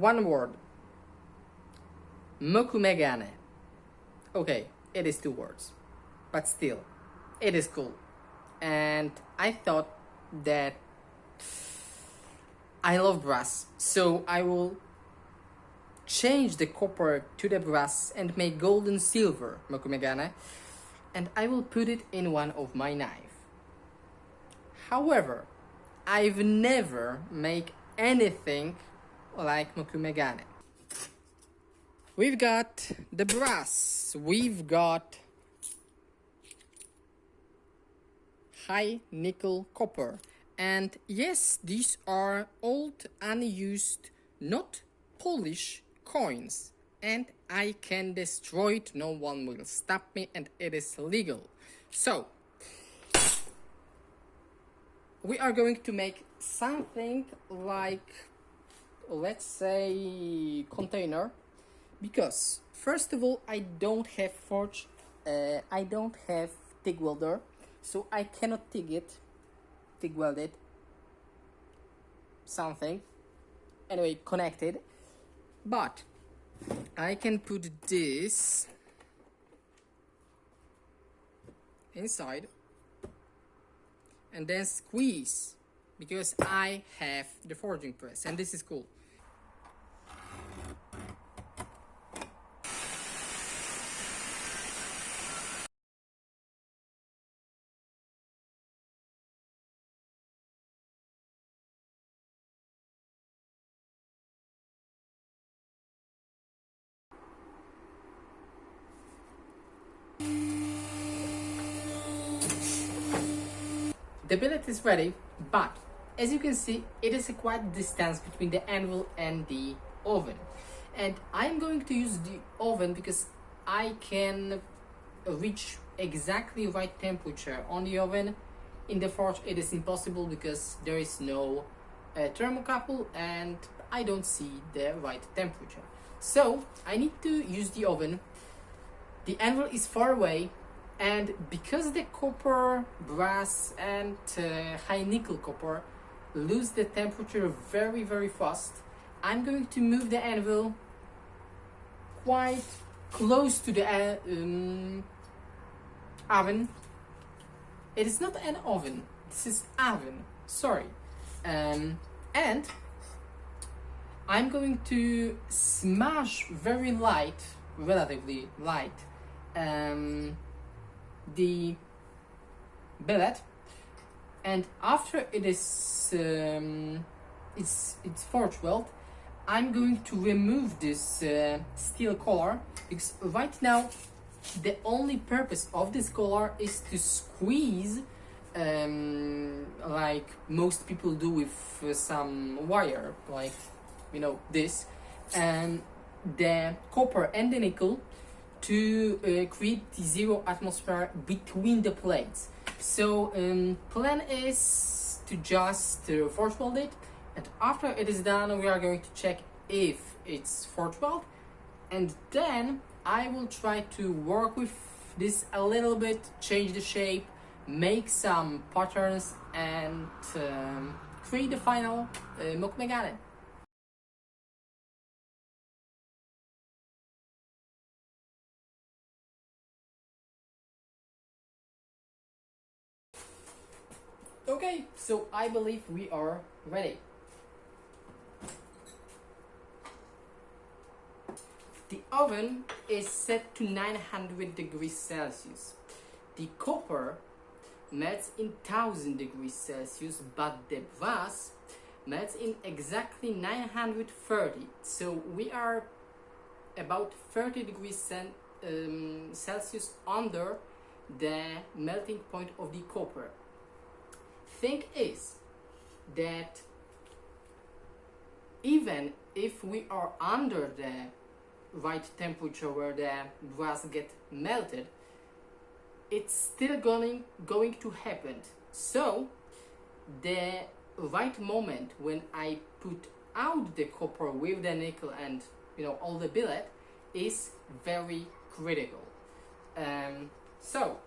One word. Mokume gane. Okay, it is 2 words, but still, it is cool. And I thought that I love brass, so I will change the copper to the brass and make golden silver Mokume gane, and I will put it in one of my knife. However, I've never made anything like Mokume gane. We've got the brass, we've got high nickel copper, and yes, these are old unused not Polish coins, and I can destroy it, no one will stop me, and it is legal. So we are going to make something like, let's say, container, because first of all I don't have forge, I don't have TIG welder, so I cannot TIG weld it, something, anyway, connected, but I can put this inside and then squeeze, because I have the forging press, and this is cool. The billet is ready, but as you can see, it is a quite distance between the anvil and the oven. And I'm going to use the oven because I can reach exactly right temperature on the oven. In the forge it is impossible because there is no thermocouple and I don't see the right temperature. So I need to use the oven. The anvil is far away, and because the copper, brass and high nickel copper lose the temperature very fast, I'm going to move the anvil quite close to the oven. It is not an oven, this is oven, sorry. And I'm going to smash very light, relatively light, the billet, and after it is it's forge weld, I'm going to remove this steel collar, because right now the only purpose of this collar is to squeeze, like most people do with some wire, like, you know, this, and the copper and the nickel to create the 0 atmosphere between the plates. So plan is to just forge weld it, and after it is done we are going to check if it's forge weld, and then I will try to work with this a little bit, change the shape, make some patterns, and create the final Mokume gane. Okay, so I believe we are ready. The oven is set to 900 degrees Celsius. The copper melts in 1000 degrees Celsius, but the brass melts in exactly 930. So we are about 30 degrees Celsius under the melting point of the copper. Thing is that even if we are under the right temperature where the brass get melted, it's still going to happen. So the right moment when I put out the copper with the nickel and, you know, all the billet is very critical. So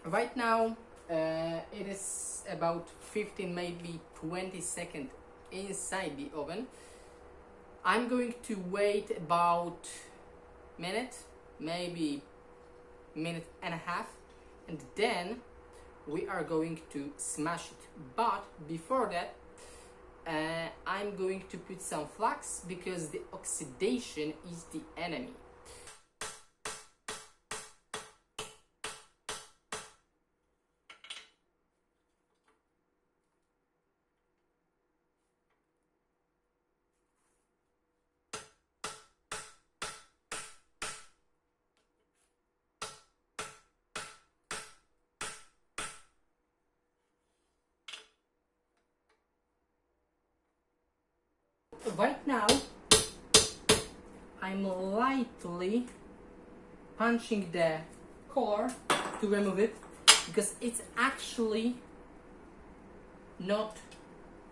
right now it is about 15, maybe 20 seconds inside the oven. I'm going to wait about minute, maybe minute and a half, and then we are going to smash it. But before that, I'm going to put some flux because the oxidation is the enemy. Right now, I'm lightly punching the collar to remove it because it's actually not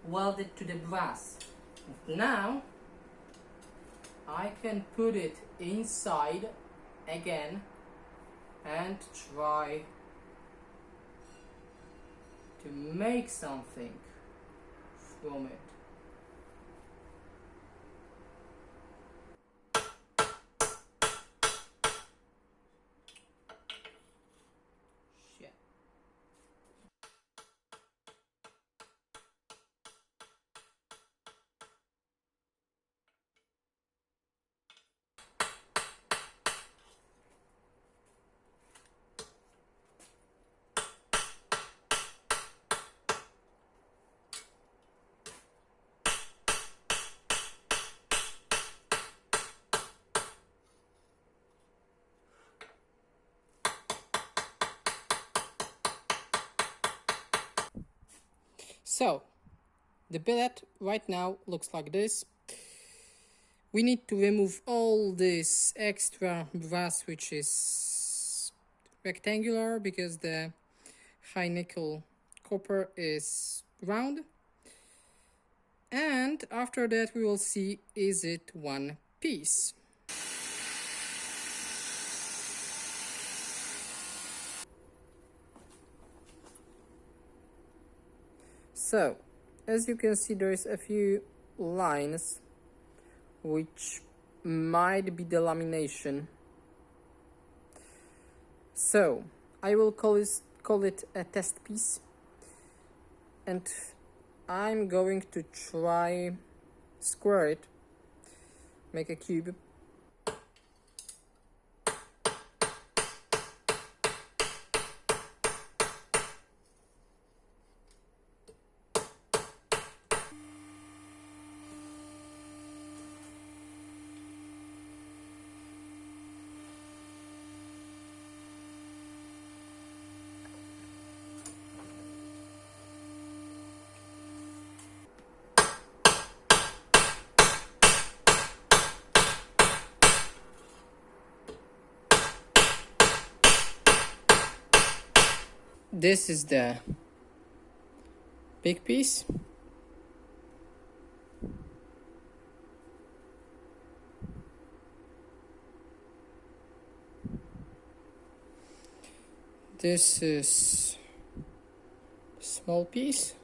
welded to the brass. Now I can put it inside again and try to make something from it. So, the billet right now looks like this. We need to remove all this extra brass which is rectangular because the high nickel copper is round. And after that we will see is it one piece. So, as you can see, there is a few lines which might be the lamination. So, I will call it a test piece, and I'm going to try square it, make a cube. This is the big piece. This is small piece.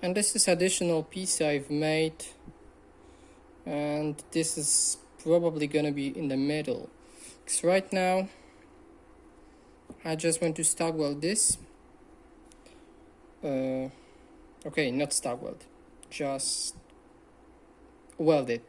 And this is additional piece I've made. And this is probably gonna be in the middle. Because right now I just want to stack weld this. Okay, not stack weld, just weld it.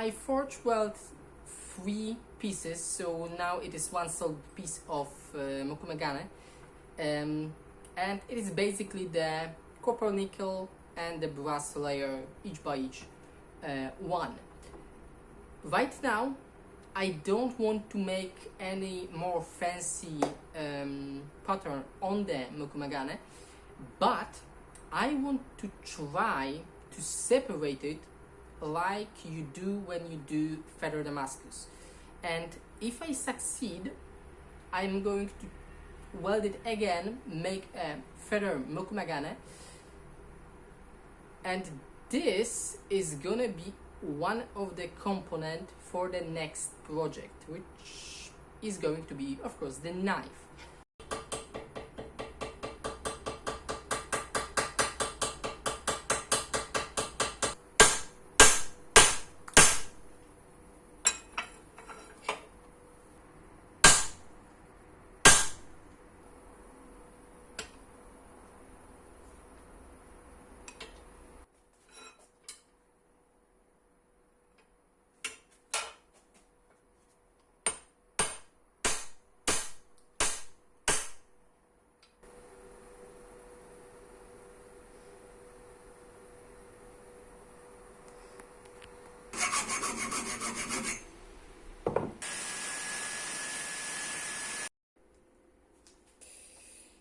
I forge weld 3 pieces, so now it is one solid piece of Mokume gane, and it is basically the copper, nickel and the brass layer each by each one. Right now I don't want to make any more fancy pattern on the Mokume gane, but I want to try to separate it like you do when you do feather Damascus. And if I succeed, I'm going to weld it again, make a feather Mokume gane, and this is gonna be one of the component for the next project, which is going to be, of course, the knife.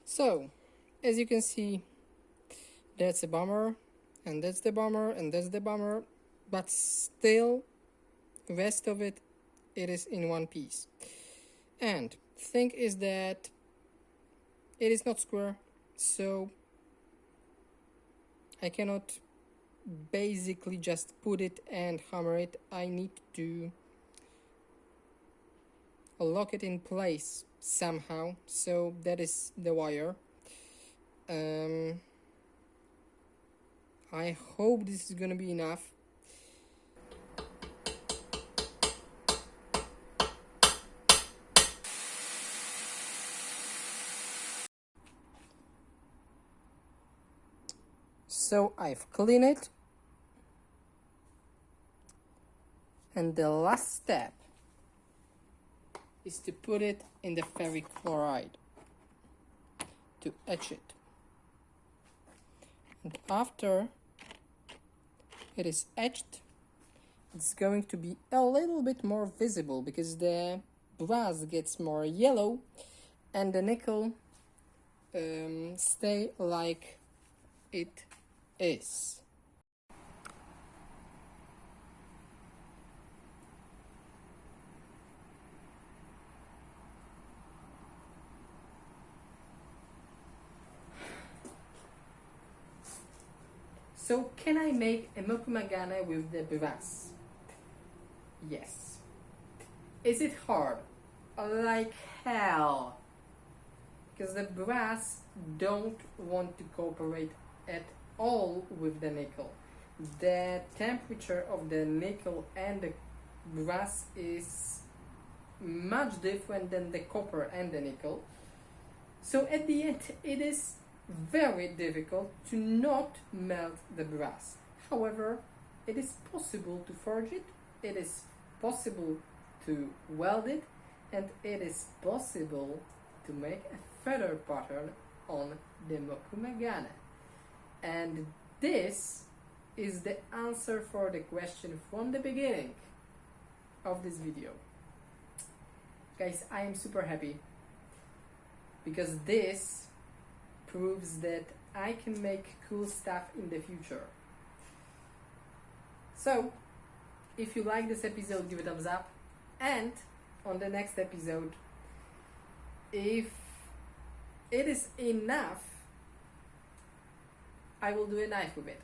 So, as you can see, that's a bomber, and that's the bomber, and that's the bomber, but still, the rest of it, it is in one piece. And thing is that it is not square, so I cannot basically just put it and hammer it. I need to lock it in place somehow, so that is the wire. I hope this is gonna be enough. So I've cleaned it, and the last step is to put it in the ferric chloride to etch it. And after it is etched, it's going to be a little bit more visible because the brass gets more yellow and the nickel stay like it is. So can I make a Mokume gane with the brass? Yes. Is it hard? Like hell. Because the brass don't want to cooperate at all with the nickel. The temperature of the nickel and the brass is much different than the copper and the nickel. So at the end it is very difficult to not melt the brass. However, it is possible to forge it, it is possible to weld it, and it is possible to make a feather pattern on the Mokume gane. And this is the answer for the question from the beginning of this video. Guys, I am super happy because this proves that I can make cool stuff in the future. So, if you like this episode, give it a thumbs up, and on the next episode, if it is enough, I will do a knife with it.